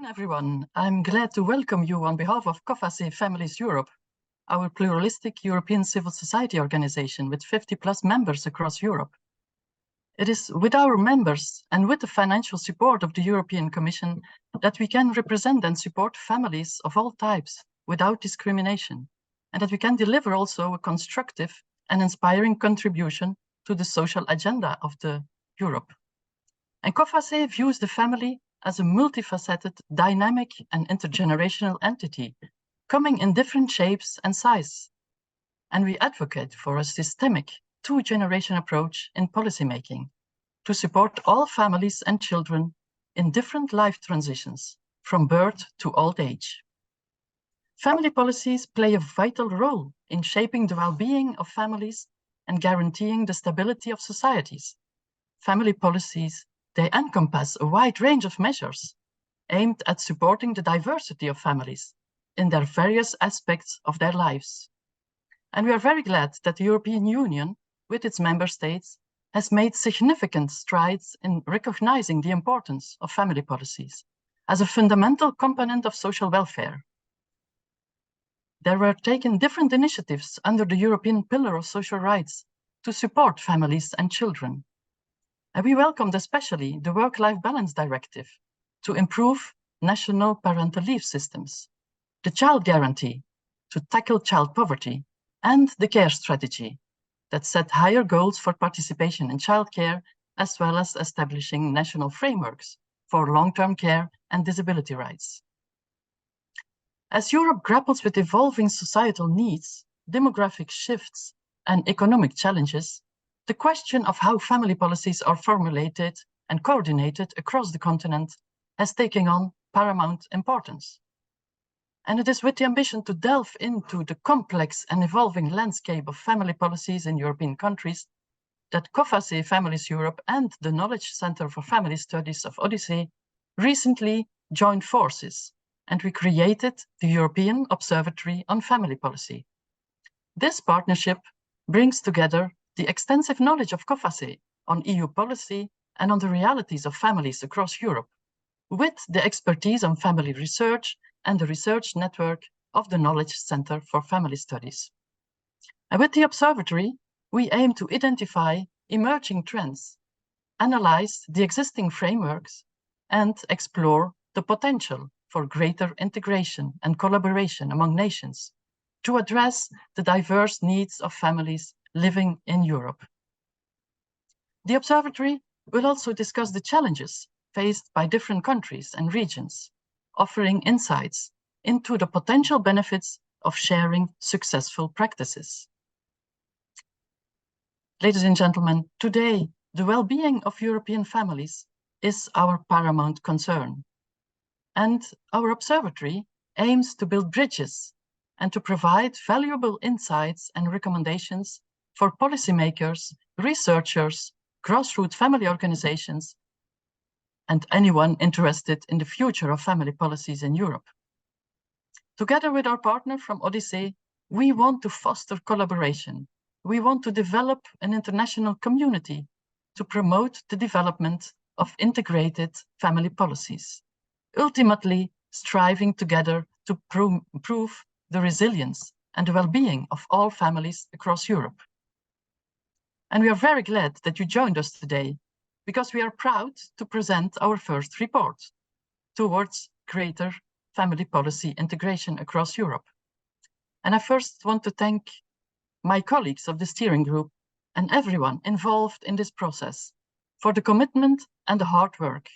everyone. I'm glad to welcome you on behalf of COFACE Families Europe, our pluralistic European civil society organization with 50+ members across Europe. It is with our members and with the financial support of the European Commission that we can represent and support families of all types without discrimination, and that we can deliver also a constructive and inspiring contribution to the social agenda of Europe. And COFACE views the family as a multifaceted, dynamic and intergenerational entity, coming in different shapes and sizes. And we advocate for a systemic two-generation approach in policymaking to support all families and children in different life transitions, from birth to old age. Family policies play a vital role in shaping the well-being of families and guaranteeing the stability of societies. Family policies, they encompass a wide range of measures aimed at supporting the diversity of families in their various aspects of their lives. And we are very glad that the European Union, with its member states, has made significant strides in recognizing the importance of family policies as a fundamental component of social welfare. There were taken different initiatives under the European Pillar of Social Rights to support families and children. And we welcomed especially the Work-Life Balance Directive to improve national parental leave systems, the Child Guarantee to tackle child poverty, and the Care Strategy that set higher goals for participation in childcare, as well as establishing national frameworks for long-term care and disability rights. As Europe grapples with evolving societal needs, demographic shifts, and economic challenges, the question of how family policies are formulated and coordinated across the continent has taken on paramount importance. And it is with the ambition to delve into the complex and evolving landscape of family policies in European countries that COFACE Families Europe and the Knowledge Center for Family Studies of Odyssey recently joined forces, and we created the European Observatory on Family Policy. This partnership brings together the extensive knowledge of COFACE on EU policy and on the realities of families across Europe, with the expertise on family research and the research network of the Knowledge Center for Family Studies. And with the Observatory, we aim to identify emerging trends, analyze the existing frameworks, and explore the potential for greater integration and collaboration among nations to address the diverse needs of families living in Europe. The Observatory will also discuss the challenges faced by different countries and regions, offering insights into the potential benefits of sharing successful practices. Ladies and gentlemen, today, the well-being of European families is our paramount concern. And our observatory aims to build bridges and to provide valuable insights and recommendations for policymakers, researchers, grassroots family organizations, and anyone interested in the future of family policies in Europe. Together with our partner from Odyssey, we want to foster collaboration. We want to develop an international community to promote the development of integrated family policies, ultimately striving together to improve the resilience and the well-being of all families across Europe. And we are very glad that you joined us today, because we are proud to present our first report towards greater family policy integration across Europe. And I first want to thank my colleagues of the steering group and everyone involved in this process for the commitment and the hard work.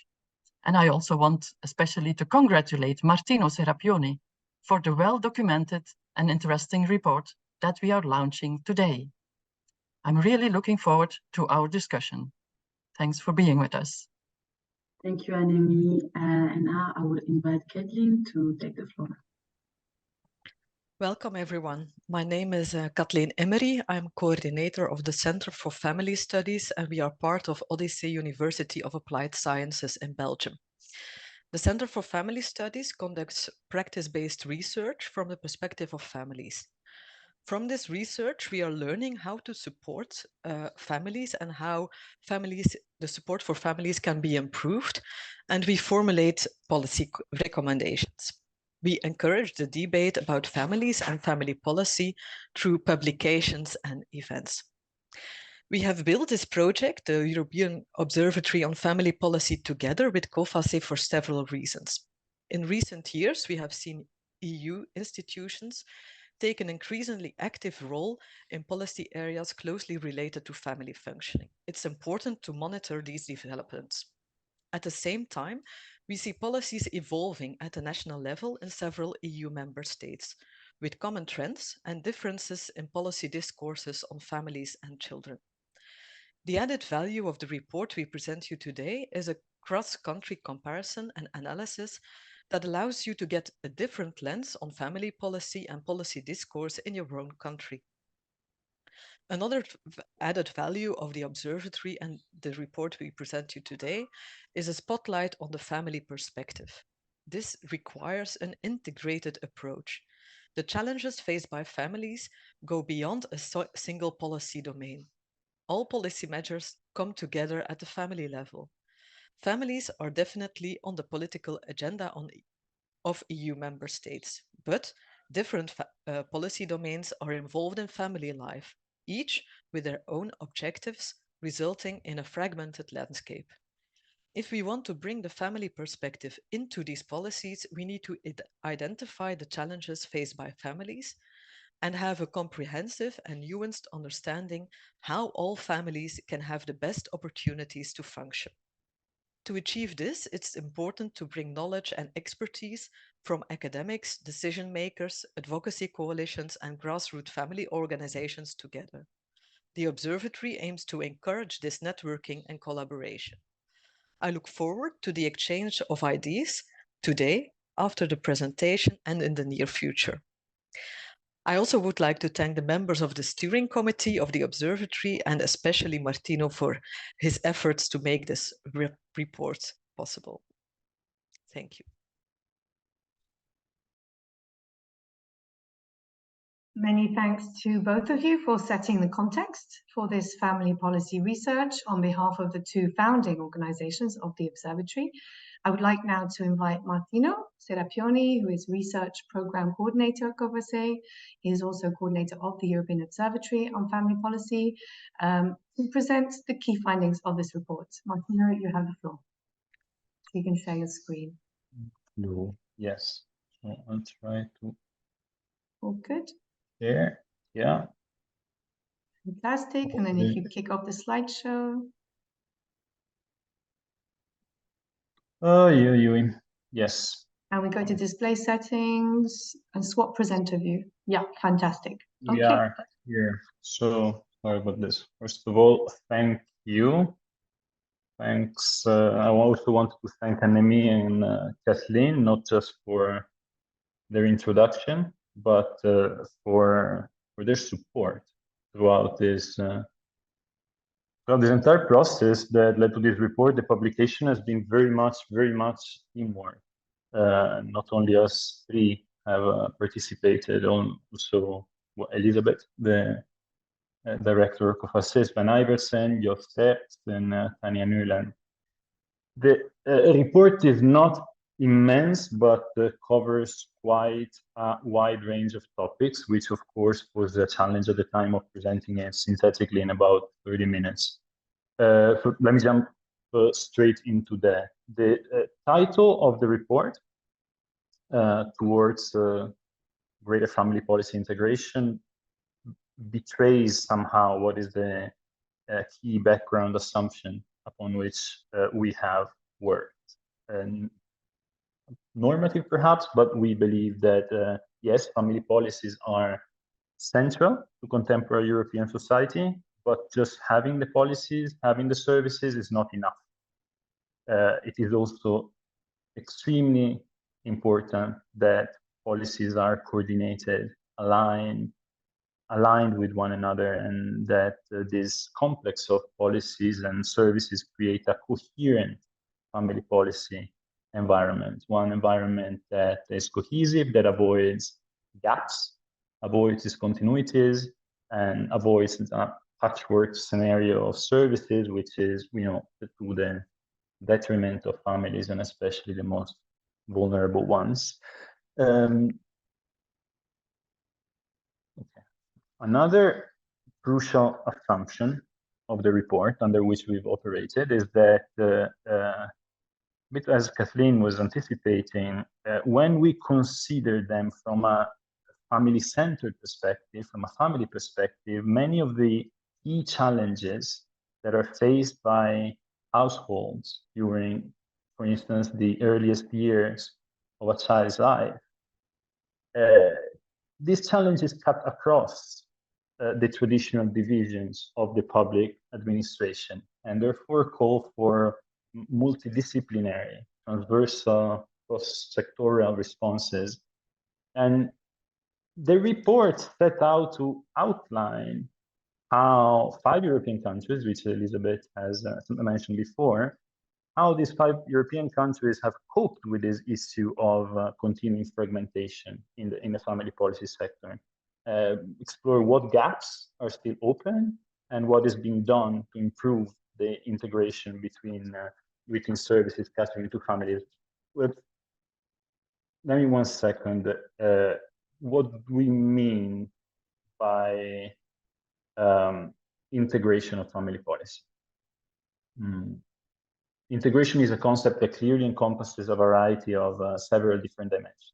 And I also want especially to congratulate Martino Serapioni for the well-documented and interesting report that we are launching today. I'm really looking forward to our discussion. Thanks for being with us. Thank you, Annemie. And now I will invite Kathleen to take the floor. Welcome, everyone. My name is Kathleen Emery. I'm coordinator of the Center for Family Studies, and we are part of Odyssey University of Applied Sciences in Belgium. The Center for Family Studies conducts practice-based research from the perspective of families. From this research, we are learning how to support families and how the support for families can be improved, and we formulate policy recommendations. We encourage the debate about families and family policy through publications and events. We have built this project, the European Observatory on Family Policy, together with COFACE for several reasons. In recent years, we have seen EU institutions take an increasingly active role in policy areas closely related to family functioning. It's important to monitor these developments. At the same time, we see policies evolving at the national level in several EU member states, with common trends and differences in policy discourses on families and children. The added value of the report we present you today is a cross-country comparison and analysis that allows you to get a different lens on family policy and policy discourse in your own country. Another added value of the observatory and the report we present you today is a spotlight on the family perspective. This requires an integrated approach. The challenges faced by families go beyond a single policy domain. All policy measures come together at the family level. Families are definitely on the political agenda of EU member states, but different policy domains are involved in family life, each with their own objectives, resulting in a fragmented landscape. If we want to bring the family perspective into these policies, we need to identify the challenges faced by families and have a comprehensive and nuanced understanding how all families can have the best opportunities to function. To achieve this, it's important to bring knowledge and expertise from academics, decision makers, advocacy coalitions, and grassroots family organizations together. The observatory aims to encourage this networking and collaboration. I look forward to the exchange of ideas today, after the presentation, and in the near future. I also would like to thank the members of the steering committee of the observatory and especially Martino for his efforts to make this report possible. Thank you. Many thanks to both of you for setting the context for this family policy research on behalf of the two founding organizations of the Observatory. I would like now to invite Martino Serapioni, who is Research Program Coordinator at COVASE. He is also coordinator of the European Observatory on Family Policy, to present the key findings of this report. Martino, you have the floor. You can share your screen. No, yes. So I'll try to. All good. There, yeah. Fantastic. And then if you kick off the slideshow. Yes. And we go to display settings and swap presenter view. Yeah, fantastic. We are here. So sorry about this. First of all, thank you. Thanks. I also want to thank Annemie and Kathleen, not just for their introduction, but for their support throughout this entire process that led to this report. The publication has been very much teamwork. Not only us three have participated, also Elizabeth, the director of COFACE, Van Iversen, Jof Steps, and Tanya Nuland. The report is not immense, but covers quite a wide range of topics, which of course was a challenge at the time of presenting it synthetically in about 30 minutes. So let me jump straight into the title of the report, towards greater family policy integration, betrays somehow what is the key background assumption upon which we have worked. And normative perhaps, but we believe that yes, family policies are central to contemporary European society, but just having the policies, having the services is not enough. It is also extremely important that policies are coordinated, aligned with one another, and that this complex of policies and services create a coherent family policy environment, one environment that is cohesive, that avoids gaps, avoids discontinuities, and avoids a patchwork scenario of services, which is, to the detriment of families, and especially the most vulnerable ones. Another crucial assumption of the report under which we've operated is that, as Kathleen was anticipating, when we consider them from a family-centered perspective, from a family perspective, many of the key challenges that are faced by households during, for instance, the earliest years of a child's life, these challenges cut across the traditional divisions of the public administration, and therefore call for multidisciplinary, transversal, cross-sectorial responses. And the report set out to outline how 5 European countries, which Elizabeth has mentioned before, how these 5 European countries have coped with this issue of continuing fragmentation in the family policy sector. Explore what gaps are still open and what is being done to improve the integration between services catering to families. Let me 1 second. What do we mean by integration of family policy? Integration is a concept that clearly encompasses a variety of several different dimensions.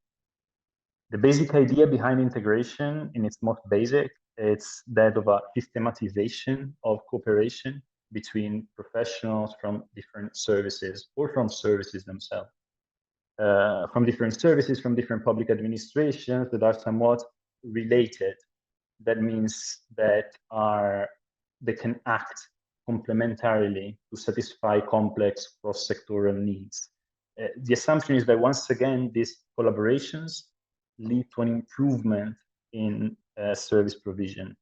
The basic idea behind integration, in its most basic, it's that of a systematization of cooperation between professionals from different services or from services themselves. From different services, from different public administrations that are somewhat related. That means that they can act complementarily to satisfy complex cross-sectoral needs. The assumption is that once again, these collaborations lead to an improvement in service provision.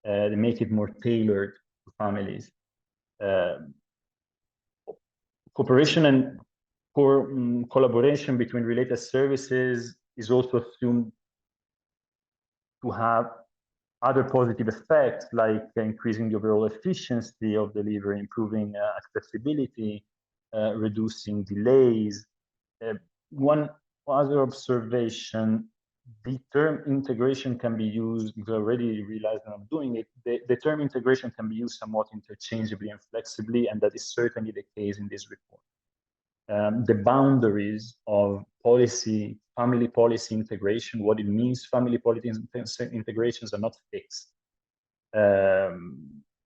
They make it more tailored to families. Cooperation and collaboration between related services is also assumed to have other positive effects, like increasing the overall efficiency of delivery, improving accessibility, reducing delays. One other observation, the term integration can be used, because I already realized that I'm doing it, the term integration can be used somewhat interchangeably and flexibly, and that is certainly the case in this report. The boundaries of policy, family policy integration, what it means family policy integrations are not fixed.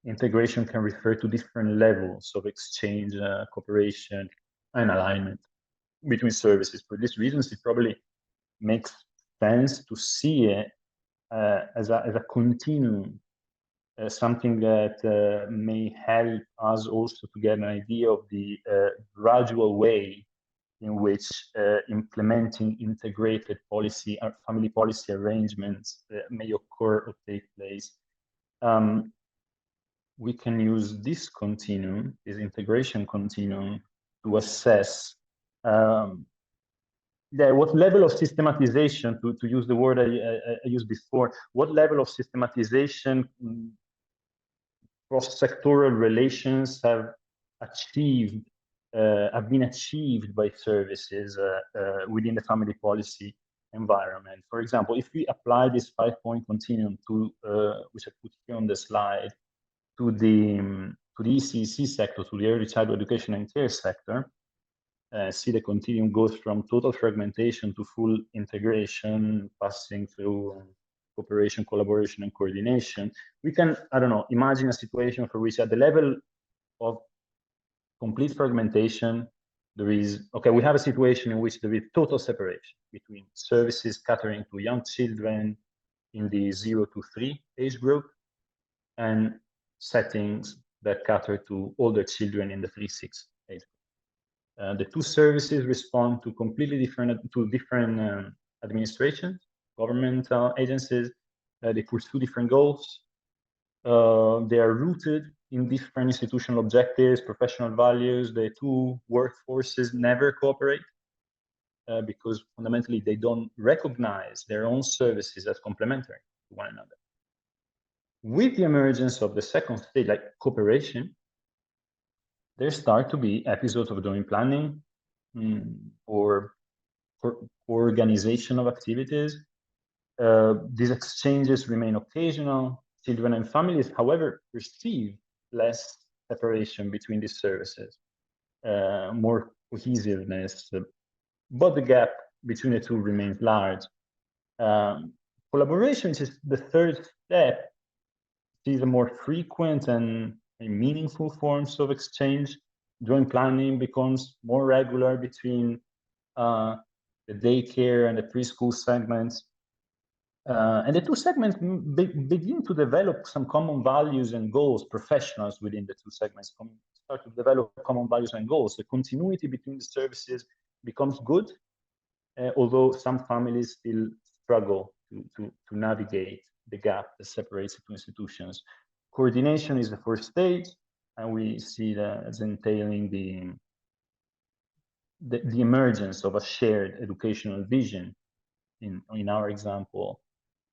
Integration can refer to different levels of exchange, cooperation, and alignment between services. For these reasons, it probably makes sense to see it as a continuum, something that may help us also to get an idea of the gradual way in which implementing integrated policy or family policy arrangements may occur or take place. We can use this continuum, this integration continuum, to assess what level of systematization, to use the word I used before, what level of systematization cross-sectoral relations have been achieved by services within the family policy environment. For example, if we apply this 5-point continuum to, which I put here on the slide, to the ECC sector, to the early childhood education and care sector, see the continuum goes from total fragmentation to full integration, passing through cooperation, collaboration, and coordination. We can, I don't know, imagine a situation for which at the level of complete fragmentation, there is, okay, we have a situation in which there is total separation between services catering to young children in the 0 to 3 age group and settings that cater to older children in the 3-6 age group. The two services respond to completely different administrations, governmental agencies. They pursue different goals. They are rooted in different institutional objectives, professional values. The two workforces never cooperate because fundamentally they don't recognize their own services as complementary. one another. With the emergence of the second stage, like cooperation, there start to be episodes of joint planning or for organization of activities. These exchanges remain occasional. Children and families, however, perceive less separation between these services, more cohesiveness, but the gap between the two remains large. Collaboration, which is the third step, sees a more frequent and meaningful forms of exchange. Joint planning becomes more regular between the daycare and the preschool segments. And the two segments begin to develop some common values and goals. Professionals within the two segments start to develop common values and goals. The continuity between the services becomes good, although some families still struggle to navigate the gap that separates the two institutions. Coordination is the first stage, and we see that as entailing the emergence of a shared educational vision in our example,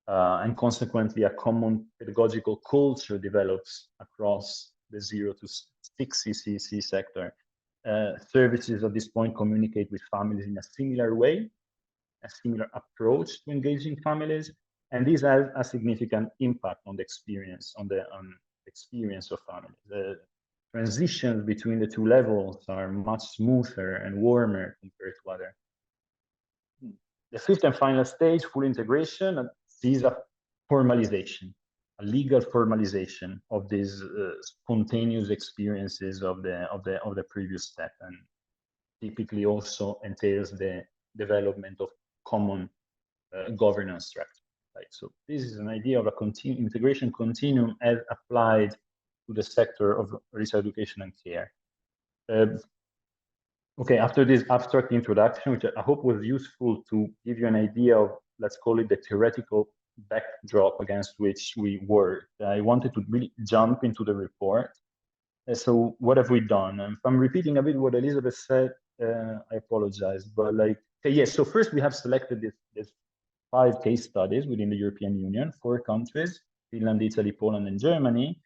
and consequently a common pedagogical culture develops across the 0 to 6 CCC sector. Services at this point communicate with families in a similar way, a similar approach to engaging families, and this has a significant impact on the experience, on the experience of families. The transitions between the two levels are much smoother and warmer compared to other. The fifth and final stage, full integration, sees a formalization, a legal formalization of these spontaneous experiences of the previous step, and typically also entails the development of common governance structure. Right? So this is an idea of a integration continuum as applied to the sector of research, education, and care. Okay, after this abstract introduction, which I hope was useful to give you an idea of, let's call it the theoretical backdrop against which we work, I wanted to really jump into the report. So what have we done? And if I'm repeating a bit what Elizabeth said, I apologize, but like, okay, yes, so first we have selected this 5 case studies within the European Union, 4 countries, Finland, Italy, Poland, and Germany,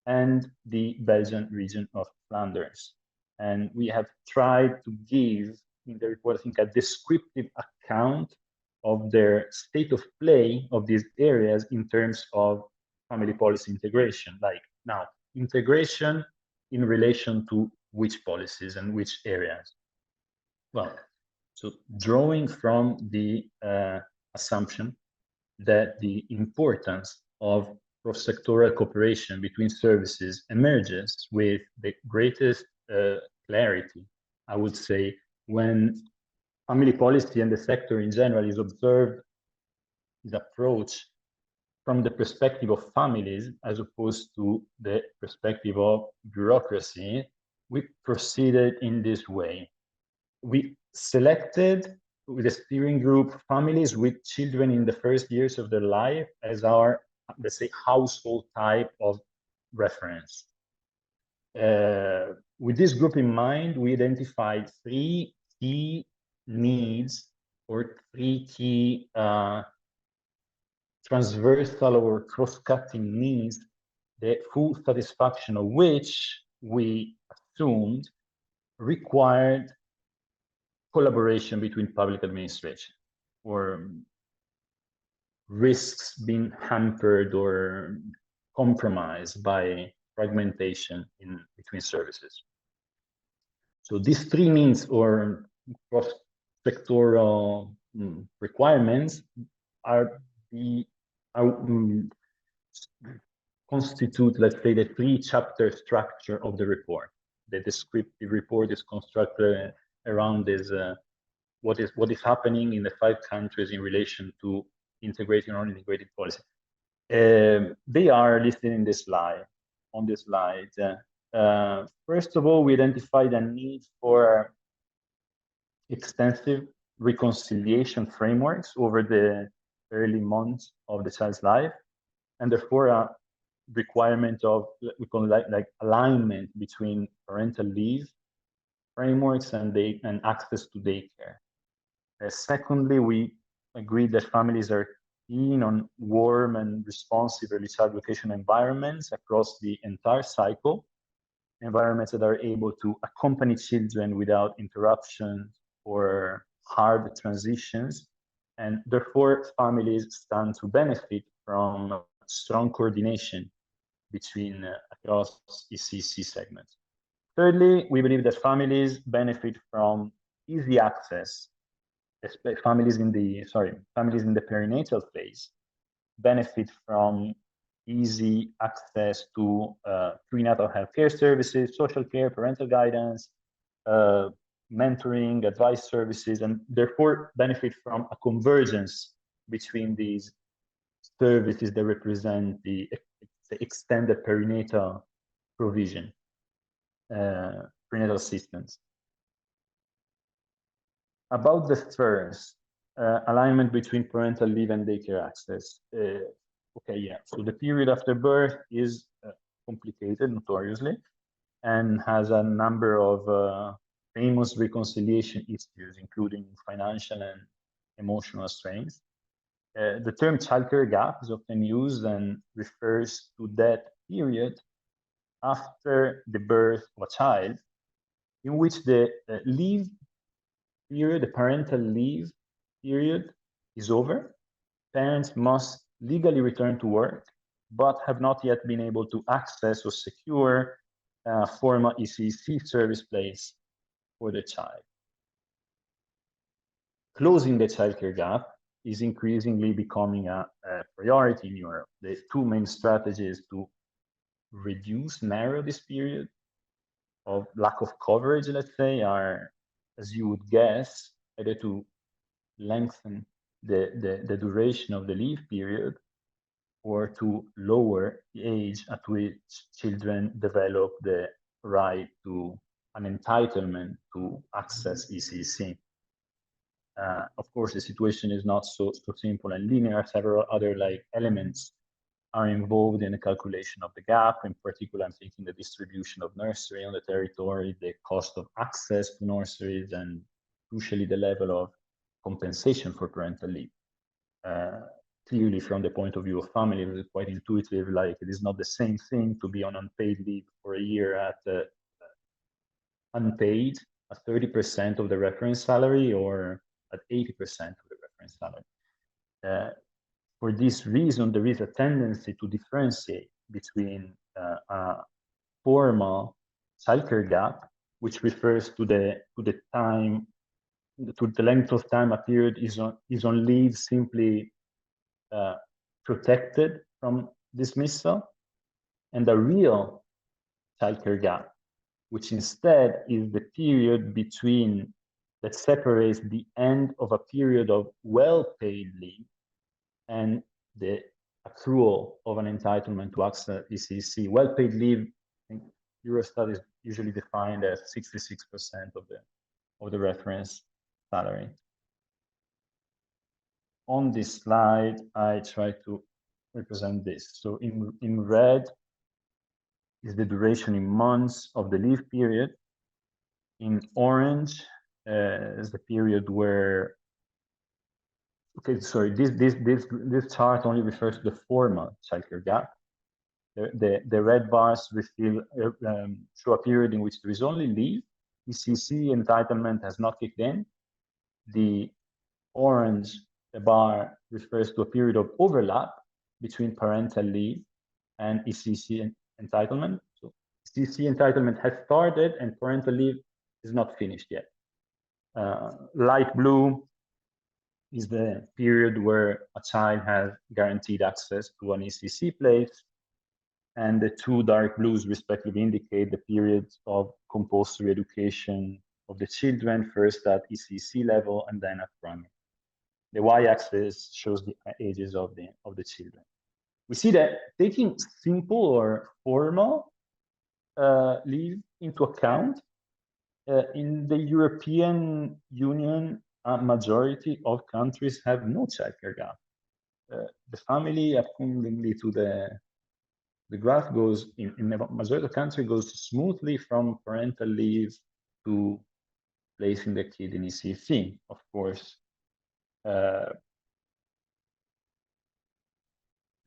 and the Belgian region of Flanders. And we have tried to give in the report, I think, a descriptive account of their state of play of these areas in terms of family policy integration. Like now, integration in relation to which policies and which areas? Well, so drawing from the assumption that the importance of cross-sectoral cooperation between services emerges with the greatest clarity, I would say, when family policy and the sector in general is observed, is approached from the perspective of families as opposed to the perspective of bureaucracy. We proceeded in this way. We selected with a steering group families with children in the first years of their life as our, let's say, household type of reference. With this group in mind, we identified 3 key needs or 3 key transversal or cross-cutting needs, the full satisfaction of which we assumed required collaboration between public administration, or risks being hampered or compromised by fragmentation between services. So these 3 needs or cross-sectoral requirements constitute, let's say, the 3-chapter structure of the report. The descriptive report is constructed around this, what is happening in the 5 countries in relation to integrating or integrated policy. They are listed in this slide. On this slide, first of all, we identified a need for extensive reconciliation frameworks over the early months of the child's life, and therefore a requirement of, we call it like alignment between parental leave frameworks and access to daycare. Secondly, we agreed that families are keen on warm and responsive early child education environments across the entire cycle, environments that are able to accompany children without interruptions or hard transitions, and therefore families stand to benefit from strong coordination between across ECC segments. Thirdly, we believe that families benefit from easy access. Families in the perinatal phase benefit from easy access to prenatal health care services, social care, parental guidance, mentoring, advice services, and therefore benefit from a convergence between these services that represent the extended perinatal provision, prenatal assistance. About the first, alignment between parental leave and daycare access. So the period after birth is complicated, notoriously, and has a number of famous reconciliation issues, including financial and emotional strains. The term childcare gap is often used and refers to that period after the birth of a child, in which the leave period, the parental leave period, is over. Parents must legally return to work, but have not yet been able to access or secure a formal ECC service place for the child. Closing the childcare gap is increasingly becoming a priority in Europe. The two main strategies to narrow this period of lack of coverage, let's say, are, as you would guess, either to lengthen the duration of the leave period or to lower the age at which children develop the right to an entitlement to access ECC. Of course, the situation is not so simple and linear. Several other elements are involved in the calculation of the gap. In particular, I'm thinking the distribution of nursery on the territory, the cost of access to nurseries, and crucially the level of compensation for parental leave. Clearly, from the point of view of families, it's quite intuitive. Like, it is not the same thing to be on unpaid leave for a year at unpaid at 30% of the reference salary or at 80% of the reference salary. For this reason, there is a tendency to differentiate between a formal childcare gap, which refers to the length of time a period is on leave, simply protected from dismissal, and a real childcare gap, which instead is the period that separates the end of a period of well-paid leave and the accrual of an entitlement to access ECC. Well-paid leave, I think Eurostat is usually defined as 66% of the reference salary. On this slide, I try to represent this. So in red is the duration in months of the leave period. In orange is the period where, this chart only refers to the formal childcare gap. The red bars show a period in which there is only leave. ECC entitlement has not kicked in. The orange bar refers to a period of overlap between parental leave and ECC entitlement. So ECC entitlement has started and parental leave is not finished yet. Light blue is the period where a child has guaranteed access to an ECC place, and the two dark blues respectively indicate the periods of compulsory education of the children, first at ECC level and then at primary. The y-axis shows the ages of the children. We see that taking simple or formal leave into account, in the European Union, a majority of countries have no childcare gap. The family, accordingly to the graph, goes in the majority of countries goes smoothly from parental leave to placing the kid in ECC. Of course,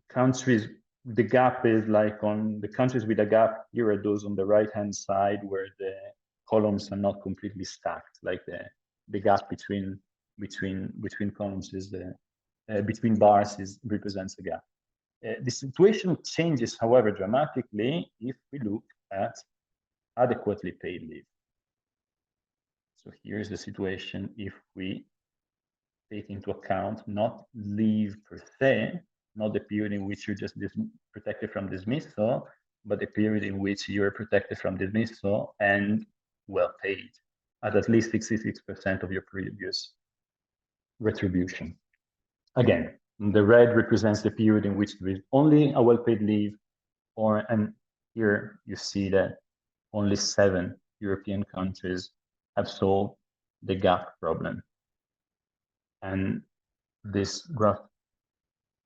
countries, the gap is like on the countries with a gap, here are those on the right-hand side where the columns are not completely stacked, like the gap between columns is between bars represents a gap. The situation changes, however, dramatically if we look at adequately paid leave. So here's the situation if we take into account not leave per se, not the period in which you're just protected from dismissal, but the period in which you're protected from dismissal and well paid at least 66% of your previous retribution. Again, the red represents the period in which there is only a well-paid leave, and here you see that only 7 European countries have solved the gap problem. And this graph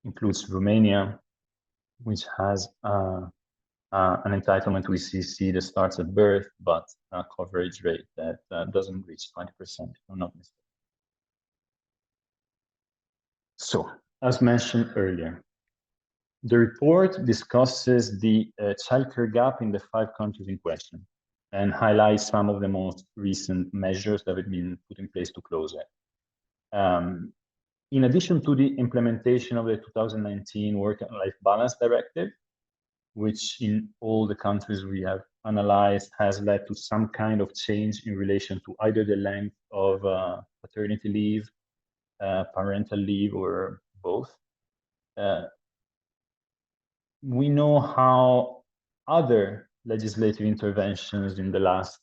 includes Romania, which has an entitlement to ECC that starts at birth, but a coverage rate that doesn't reach 20%, if I'm not mistaken. So, as mentioned earlier, the report discusses the childcare gap in the 5 countries in question and highlights some of the most recent measures that have been put in place to close it. In addition to the implementation of the 2019 Work-Life Balance Directive, which in all the countries we have analyzed has led to some kind of change in relation to either the length of paternity leave, parental leave, or both. We know how other legislative interventions in the last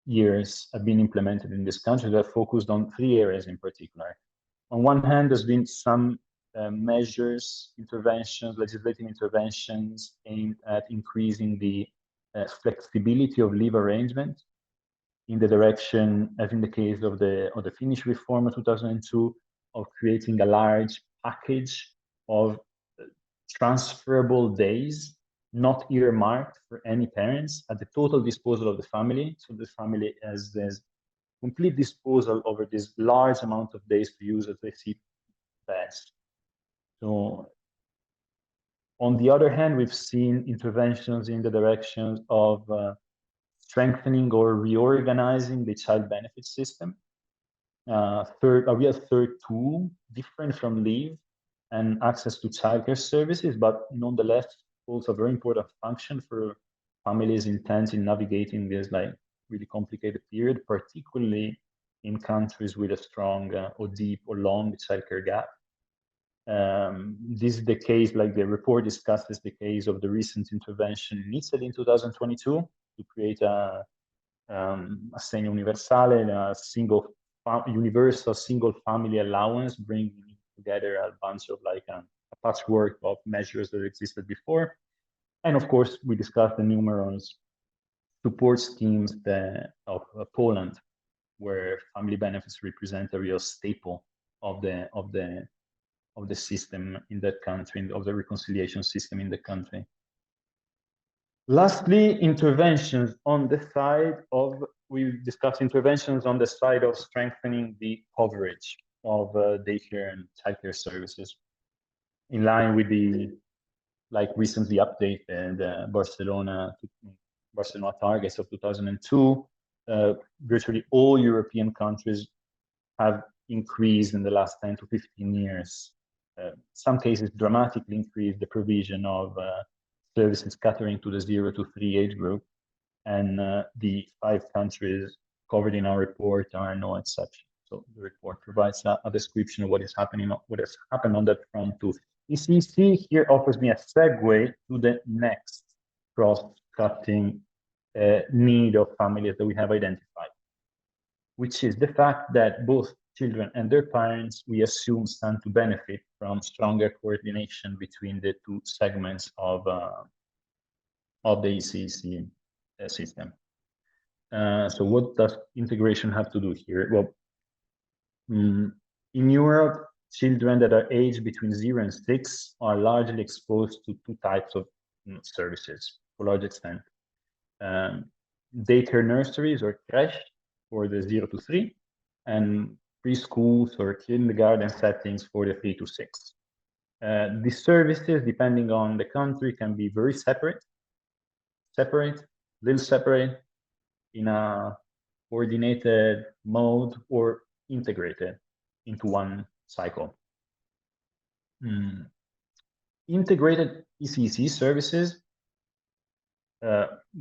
years have been implemented in this country that focused on 3 areas in particular. On one hand, there's been some measures, interventions, legislative interventions aimed at increasing the flexibility of leave arrangement in the direction, as in the case of the Finnish reform of 2002, of creating a large package of transferable days, not earmarked for any parents, at the total disposal of the family. So the family has this complete disposal over this large amount of days to use as they see best. So on the other hand, we've seen interventions in the direction of strengthening or reorganizing the child benefit system. We have third tool, different from leave and access to childcare services, but nonetheless also a very important function for families intent in navigating this like really complicated period, particularly in countries with a strong or deep or long childcare gap. This is the case, like the report discusses the case of the recent intervention in Italy in 2022 to create a assegno universale, a universal single family allowance, bringing together a bunch of like a patchwork of measures that existed before. And of course, we discussed the numerous support schemes of Poland, where family benefits represent a real staple of the system in that country, of the reconciliation system in the country. Lastly, interventions on the side of, we discussed interventions on the side of strengthening the coverage of daycare and childcare services, in line with the recently updated Barcelona targets of 2002. Virtually all European countries have increased in the last 10 to 15 years. Some cases dramatically increased the provision of services catering to the 0 to 3 age group, and the 5 countries covered in our report are no exception. So the report provides a description of what has happened on that front too. ECC here offers me a segue to the next cross-cutting need of families that we have identified, which is the fact that both children and their parents, we assume, stand to benefit from stronger coordination between the 2 segments of the ECC system. So what does integration have to do here? Well, in Europe, children that are aged between 0 and 6 are largely exposed to 2 types of services, to a large extent. Daycare nurseries or crèche for the 0 to 3, and preschools or kindergarten settings for the 3 to 6. These services, depending on the country, can be very separate, little separate, in a coordinated mode, or integrated into one cycle. Integrated ECC services,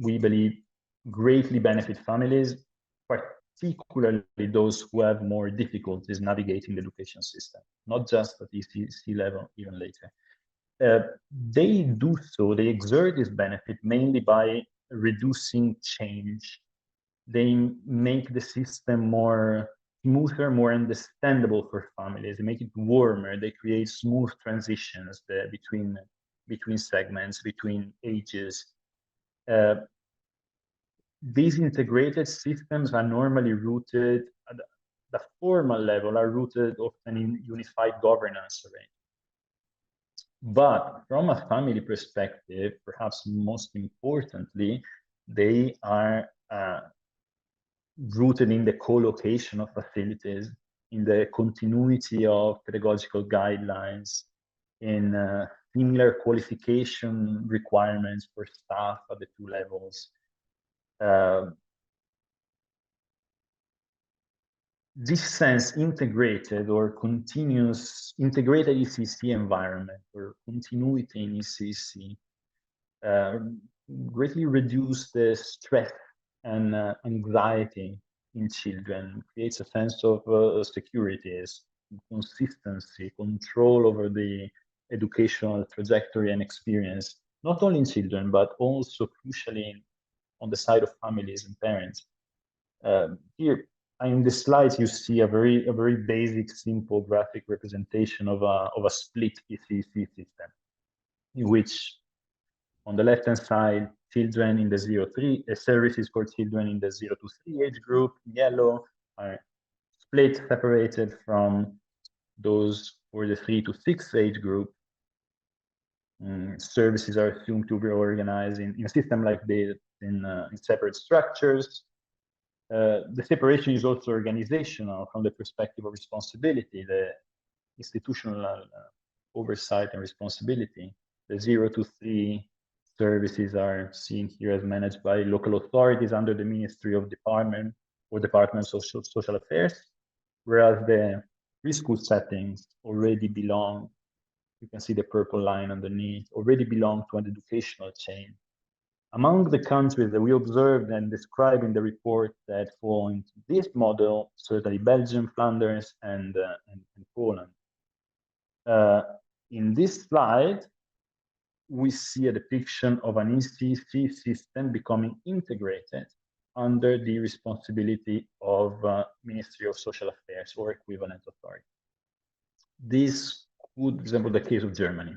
we believe, greatly benefit families, particularly those who have more difficulties navigating the education system, not just at ECC level, even later. They do so, they exert this benefit mainly by reducing change. They make the system more smoother, more understandable for families. They make it warmer. They create smooth transitions between segments, between ages. These integrated systems are normally rooted at the formal level, are rooted often in unified governance arrangements. But from a family perspective, perhaps most importantly, they are rooted in the co-location of facilities, in the continuity of pedagogical guidelines, in similar qualification requirements for staff at the two levels. This sense, integrated or continuous, integrated ECC environment or continuity in ECC greatly reduce the stress and anxiety in children, creates a sense of security, consistency, control over the educational trajectory and experience, not only in children, but also crucially on the side of families and parents. Here, in the slides, you see a very basic, simple graphic representation of a split ECC system, in which on the left-hand side, children in the 0-3, services for children in the 0-3 age group, yellow, are split, separated from those for the 3-6 age group. Services are assumed to be organized in a system like this in separate structures. The separation is also organizational from the perspective of responsibility, the institutional oversight and responsibility. The 0-3 services are seen here as managed by local authorities under the Ministry of Department or Departments of Social Affairs, whereas the preschool settings already belong, you can see the purple line underneath, already belong to an educational chain. Among the countries that we observed and described in the report that fall into this model, certainly Belgium, Flanders, and Poland. In this slide, we see a depiction of an ECC system becoming integrated under the responsibility of Ministry of Social Affairs or equivalent authority. This would resemble the case of Germany,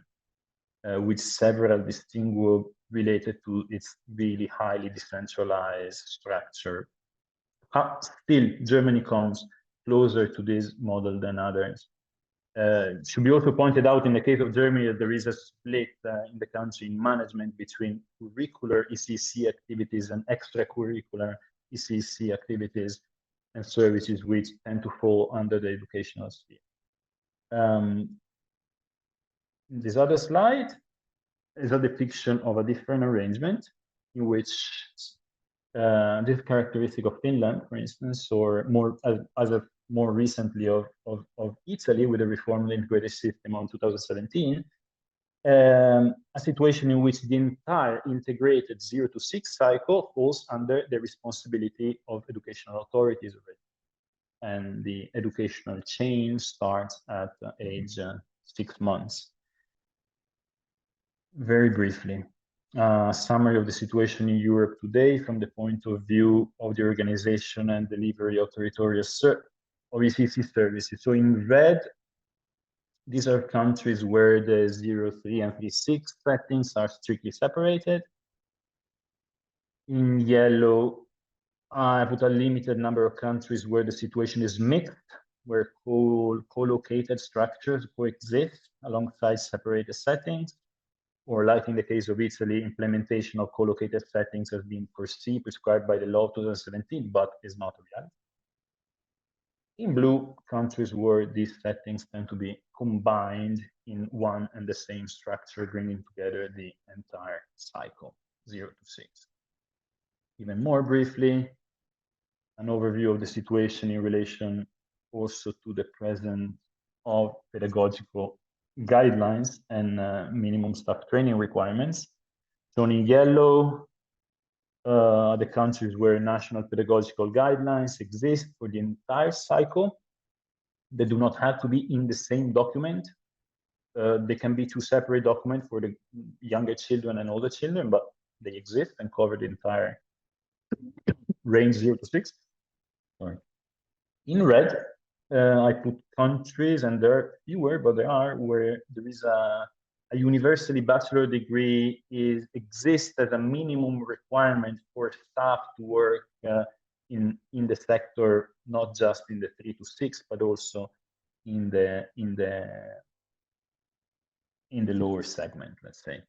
with several distinguishable related to its really highly decentralized structure. Still, Germany comes closer to this model than others. Should be also pointed out in the case of Germany that there is a split in the country in management between curricular ECC activities and extracurricular ECC activities and services which tend to fall under the educational sphere. This other slide is a depiction of a different arrangement in which this characteristic of Finland, for instance, or more as of more recently of Italy with the reformed integrated system on 2017, a situation in which the entire integrated 0-6 cycle falls under the responsibility of educational authorities already. And the educational chain starts at age 6 months. Very briefly, summary of the situation in Europe today from the point of view of the organization and delivery of territorial of ECC services. So in red, these are countries where the 0-3 and 3-6 settings are strictly separated. In yellow, I put a limited number of countries where the situation is mixed, where co-located structures coexist alongside separated settings, or like in the case of Italy, implementation of co-located settings has been prescribed by the law of 2017, but is not a reality. In blue, countries where these settings tend to be combined in one and the same structure, bringing together the entire cycle, 0 to 6. Even more briefly, an overview of the situation in relation also to the presence of pedagogical guidelines and minimum staff training requirements. Shown in yellow, the countries where national pedagogical guidelines exist for the entire cycle. They do not have to be in the same document. They can be two separate documents for the younger children and older children, but they exist and cover the entire range 0 to 6. Sorry. In red, I put countries, and there are fewer, but there are, where there is a universally bachelor degree exists as a minimum requirement for staff to work in the sector, not just in the 3 to 6, but also in the lower segment, let's say.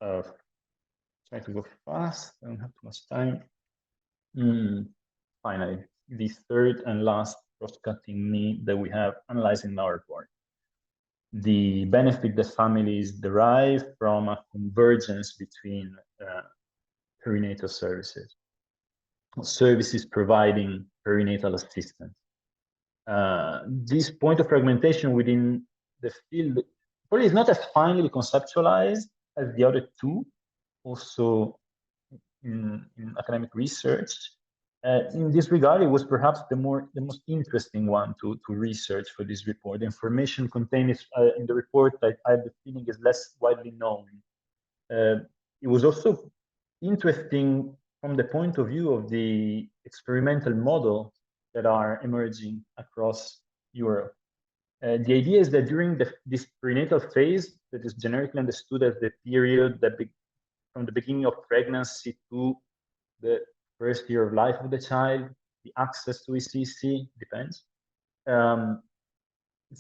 Try to go fast, I don't have too much time. Finally, the third and last cross-cutting need that we have analyzed in our report: the benefit that families derive from a convergence between perinatal services providing perinatal assistance. This point of fragmentation within the field probably is not as finely conceptualized as the other two, also in academic research. In this regard, it was perhaps the most interesting one to research for this report. The information contained in the report, I have the feeling, is less widely known. It was also interesting from the point of view of the experimental models that are emerging across Europe. The idea is that during this perinatal phase, that is generically understood as the period that from the beginning of pregnancy to the first year of life of the child, the access to ECC depends.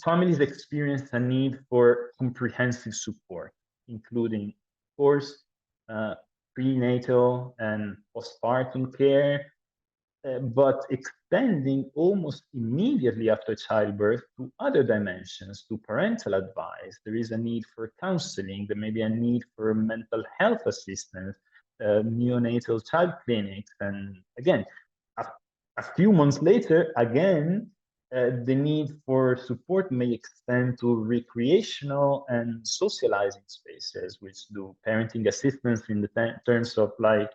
Families experience a need for comprehensive support, including, of course, prenatal and postpartum care, but extending almost immediately after childbirth to other dimensions, to parental advice. There is a need for counseling. There may be a need for mental health assistance, neonatal child clinics, and again, a few months later, again, the need for support may extend to recreational and socializing spaces, which do parenting assistance in the terms of like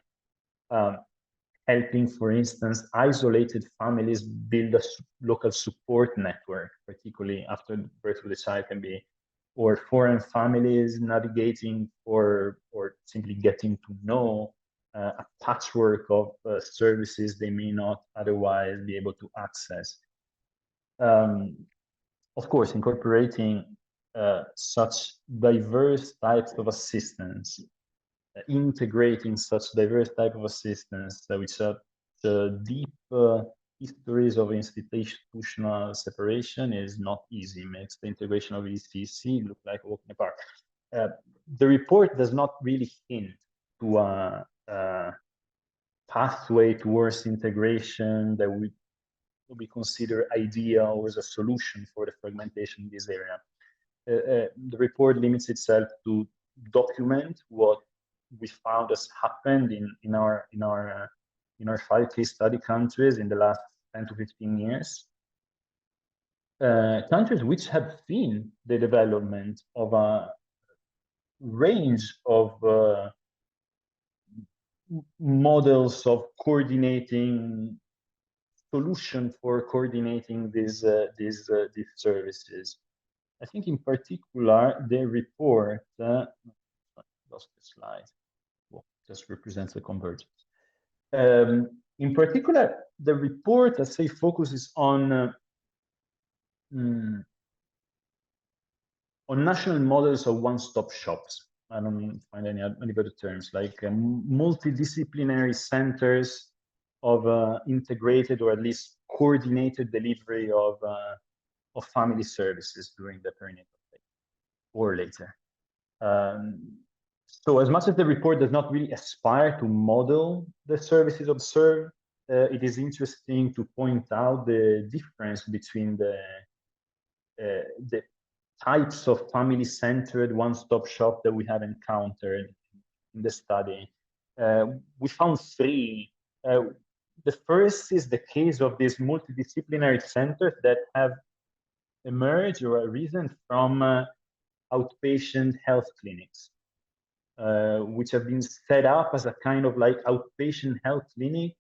helping, for instance, isolated families build a local support network, particularly after the birth of the child, can be, or foreign families navigating or simply getting to know a patchwork of services they may not otherwise be able to access. Of course, incorporating such diverse types of assistance, integrating such diverse type of assistance with such deep histories of institutional separation is not easy. It makes the integration of ECC look like a walk in the park. The report does not really hint to a pathway towards integration that we consider ideal or as a solution for the fragmentation in this area. The report limits itself to document what we found has happened in our 5 case study countries in the last 10 to 15 years. Countries which have seen the development of a range of models of coordinating solution for coordinating these services. I think in particular the report lost the slide. Well, just represents the convergence. In particular, the report, let's say, focuses on national models of one-stop shops. I don't find any better terms, like multidisciplinary centers of integrated or at least coordinated delivery of family services during the perinatal phase or later. So as much as the report does not really aspire to model the services observed, it is interesting to point out the difference between the types of family-centered one-stop shop that we have encountered in the study. We found three. The first is the case of these multidisciplinary centers that have emerged or arisen from outpatient health clinics, which have been set up as a kind of like outpatient health clinic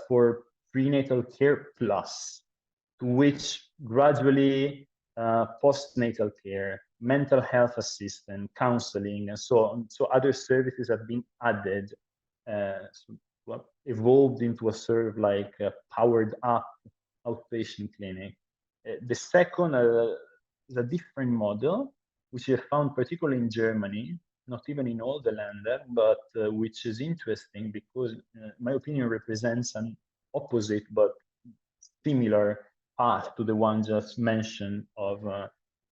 for prenatal care plus, to which gradually postnatal care, mental health assistance, counseling, and so on. So other services have been added, evolved into a sort of like a powered up outpatient clinic. The second is a different model, which I found particularly in Germany, not even in all the Länder, but which is interesting because, in my opinion, represents an opposite but similar path to the one just mentioned of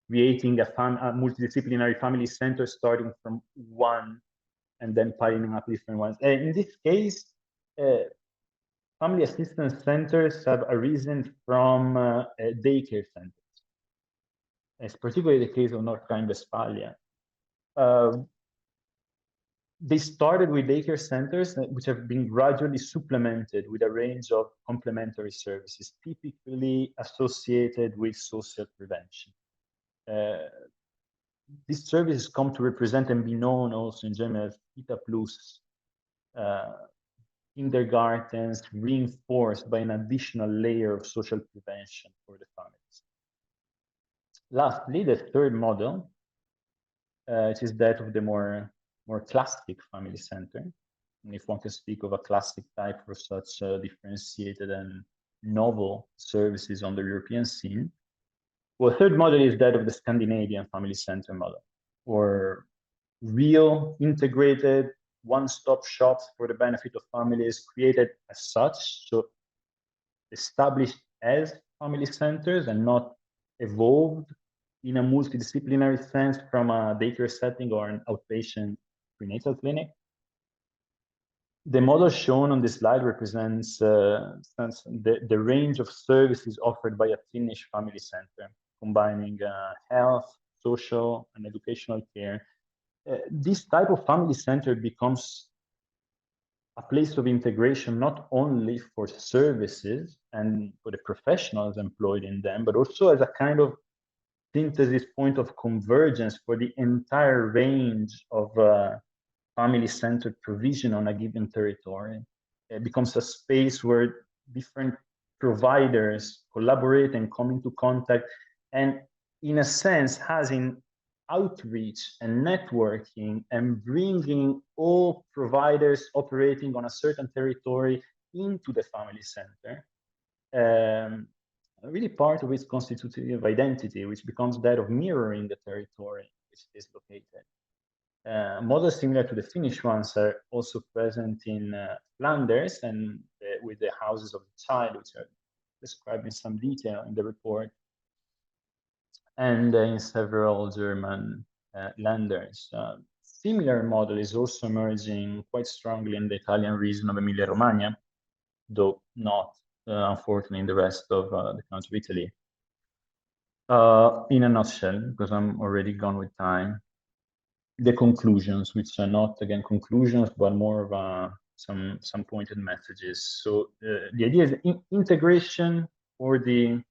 creating a multidisciplinary family center starting from one and then piling up different ones. And in this case, family assistance centers have arisen from daycare centers. It's particularly the case of North Rhine-Westphalia. They started with daycare centers, which have been gradually supplemented with a range of complementary services, typically associated with social prevention. These services come to represent and be known also in Germany as Kita Plus, kindergartens reinforced by an additional layer of social prevention for the families. Lastly, the third model, which is that of the more classic family center, and if one can speak of a classic type for such differentiated and novel services on the European scene. Well, the third model is that of the Scandinavian family center model, or real integrated one-stop shops for the benefit of families created as such, so established as family centers and not evolved in a multidisciplinary sense from a daycare setting or an outpatient prenatal clinic. The model shown on this slide represents the range of services offered by a Finnish family center, combining health, social, and educational care. This type of family center becomes a place of integration not only for services and for the professionals employed in them, but also as a kind of synthesis point of convergence for the entire range of family-centered provision on a given territory. It becomes a space where different providers collaborate and come into contact, and in a sense has in outreach and networking and bringing all providers operating on a certain territory into the family center, really part of its constitutive identity, which becomes that of mirroring the territory in which it is located. Models similar to the Finnish ones are also present in Flanders and with the houses of the child, which are described in some detail in the report, and in several German Länders. Similar model is also emerging quite strongly in the Italian region of Emilia-Romagna, though not, unfortunately, in the rest of the country of Italy. In a nutshell, because I'm already gone with time, the conclusions, which are not, again, conclusions, but more of some pointed messages. So the idea is integration or the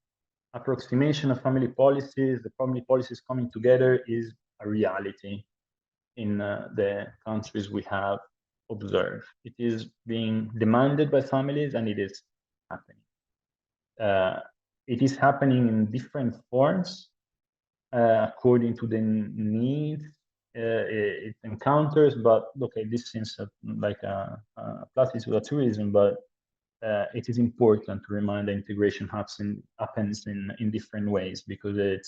approximation of family policies, the family policies coming together is a reality in the countries we have observed. It is being demanded by families and it is happening. It is happening in different forms according to the needs it encounters, but okay, this seems like a platitude of tourism, but it is important to remind that integration happens in different ways, because it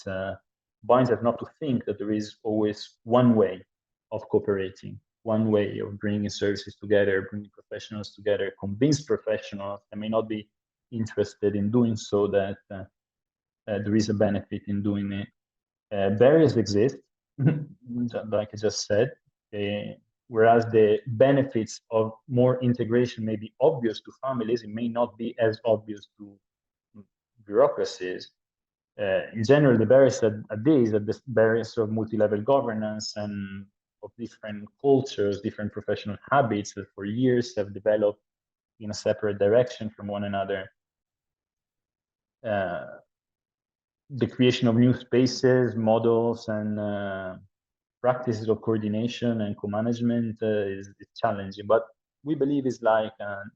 binds us not to think that there is always one way of cooperating, one way of bringing services together, bringing professionals together, convince professionals that may not be interested in doing so that there is a benefit in doing it. Barriers exist, like I just said. whereas the benefits of more integration may be obvious to families, it may not be as obvious to bureaucracies. In general, the barriers at this, the barriers of multi-level governance and of different cultures, different professional habits that for years have developed in a separate direction from one another. The creation of new spaces, models, and practices of coordination and co-management is challenging, but we believe it's like an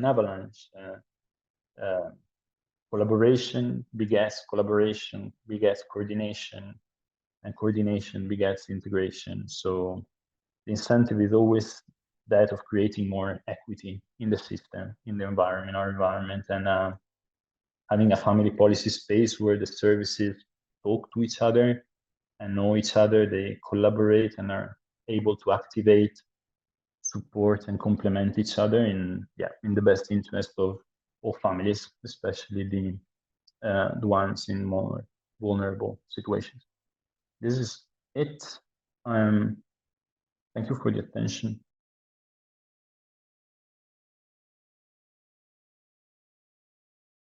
avalanche. Collaboration begets collaboration, begets coordination, and coordination begets integration. So the incentive is always that of creating more equity in the system, in the environment, our environment, and having a family policy space where the services talk to each other and know each other, they collaborate and are able to activate, support, and complement each other in the best interest of all families, especially the ones in more vulnerable situations. This is it. Thank you for the attention.